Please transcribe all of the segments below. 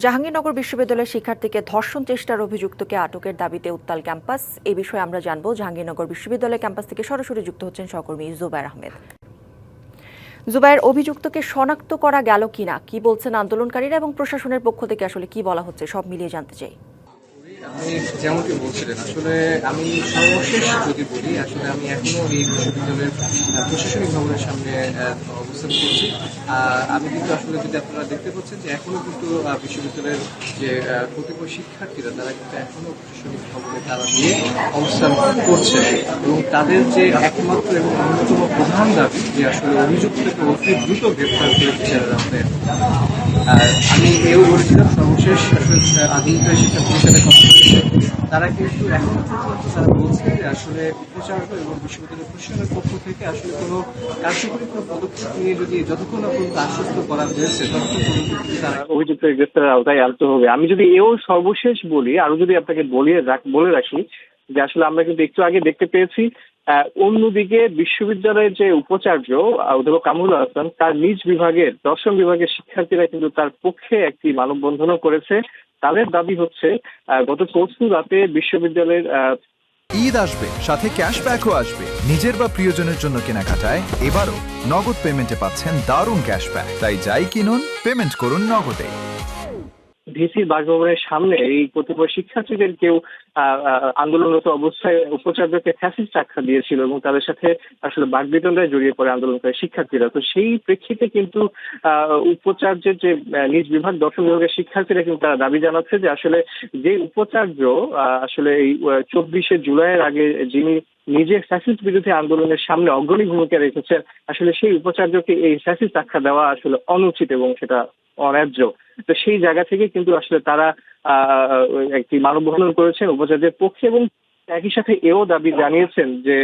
জাহাঙ্গীরনগর বিশ্ববিদ্যালয়ের শিক্ষার্থীকে ধর্ষণ চেষ্টার অভিযুক্তকে আটকের দাবিতে উত্তাল ক্যাম্পাস। এই বিষয়ে আমরা জানবো জাহাঙ্গীরনগর বিশ্ববিদ্যালয় ক্যাম্পাস থেকে সরাসরি যুক্ত হচ্ছেন সহকর্মী জুবায়ের আহমেদ। জুবায়ের, অভিযুক্তকে শনাক্ত করা গেল কিনা, কি বলছেন আন্দোলনকারীরা এবং প্রশাসনের পক্ষ থেকে আসলে কি বলা হচ্ছে, সব মিলিয়ে জানতে চাই। আপনি যেমনটি বলছিলেন, আসলে আমি সর্বশেষ যদি বলি, আসলে আমি এখনো এই বিশ্ববিদ্যালয়ের প্রশাসনিক ভবনের সামনে অবস্থান করছি। আমি কিন্তু আসলে যদি আপনারা দেখতে পাচ্ছেন যে এখনো কিন্তু বিশ্ববিদ্যালয়ের যে কতিপয় শিক্ষার্থীরা তারা কিন্তু এখনো প্রশাসনিক ভবনে তারা দিয়ে অবস্থান করছে এবং তাদের যে একমাত্র এবং অন্যতম প্রধান দাবি যে আসলে অভিযুক্তকে অতি দ্রুত গ্রেফতার করে বিচারের আওতায়। আমি এও বলেছিলাম সর্বশেষ আসলে আধুনিক শিক্ষা পরিষদের কথা বলছে, তারা কিন্তু এখন পর্যন্ত তারা বলছে যে আসলে উপাচার্য এবং বিশ্ববিদ্যালয় প্রশাসনের পক্ষ থেকে আসলে কোনো কার্যকরী কোনো পদক্ষেপ নিয়ে যদি যতক্ষণ না পর্যন্ত আশ্বস্ত করা হয়েছে ততক্ষণ পর্যন্ত কিন্তু তারা অভিযুক্তের গ্রেফতারের আওতায় আনতে হবে। আমি যদি এও সর্বশেষ বলি, আরো যদি আপনাকে বলে রাখি যে আসলে আমরা কিন্তু একটু আগে দেখতে পেয়েছি অন্যদিকে বিশ্ববিদ্যালয়ের যে উপাচার্য অধ্যাপক কামরুল হাসান, তার নিজ বিভাগের দর্শন বিভাগের শিক্ষার্থীরা কিন্তু তার পক্ষে একটি মানববন্ধনও করেছে। তাদের দাবি হচ্ছে গত পরশু রাতে বিশ্ববিদ্যালয়ের ঈদ আসবে, সাথে ক্যাশব্যাকও আসবে। নিজের বা প্রিয়জনের জন্য কেনাকাটায় এবারও নগদ পেমেন্টে পাচ্ছেন দারুণ ক্যাশব্যাক। তাই যাই কিনুন, পেমেন্ট করুন নগদে। ভিসির বাসভবনের সামনে এই কতিপয় শিক্ষার্থীদের কেউ আন্দোলনরত অবস্থায় উপাচার্যকে ফ্যাসিস্ট আখ্যা দিয়েছিল এবং তাদের সাথে আসলে বাকবিতণ্ডায় জড়িয়ে পড়ে আন্দোলনকারী শিক্ষার্থীরা। তো সেই প্রেক্ষিতে কিন্তু উপাচার্যের যে নিজ বিভাগ দর্শন বিভাগের শিক্ষার্থীরা কিন্তু তারা দাবি জানাচ্ছে যে আসলে যে উপাচার্য আসলে এই 24শে জুলাইয়ের আগে যিনি নিজে ফ্যাসিস্ট বিরোধী আন্দোলনের সামনে অগ্রণী ভূমিকা রেখেছেন, আসলে সেই উপাচার্যকে এই ফ্যাসিস্ট আখ্যা দেওয়া আসলে অনুচিত এবং সেটা অন্যায্য। তো সেই জায়গা থেকে কিন্তু আসলে তারা একটি মানববন্ধন করেছেন উপাচার্যের পক্ষে এবং একই সাথে এও দাবি জানিয়েছেন যে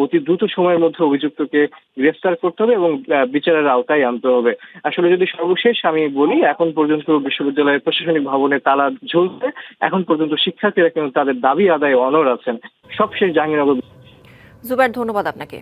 অতি দ্রুত সময়ের মধ্যে অভিযুক্তকে গ্রেফতার করতে হবে এবং বিচারের আওতায় আনতে হবে। আসলে যদি সর্বশেষ আমি বলি, এখন পর্যন্ত বিশ্ববিদ্যালয়ের প্রশাসনিক ভবনে তালা ঝুলছে। এখন পর্যন্ত শিক্ষার্থীরা কিন্তু তাদের দাবি আদায়ে অনড় আছেন। সবশেষ জাহাঙ্গীরনগর। জুবায়ের, ধন্যবাদ আপনাকে।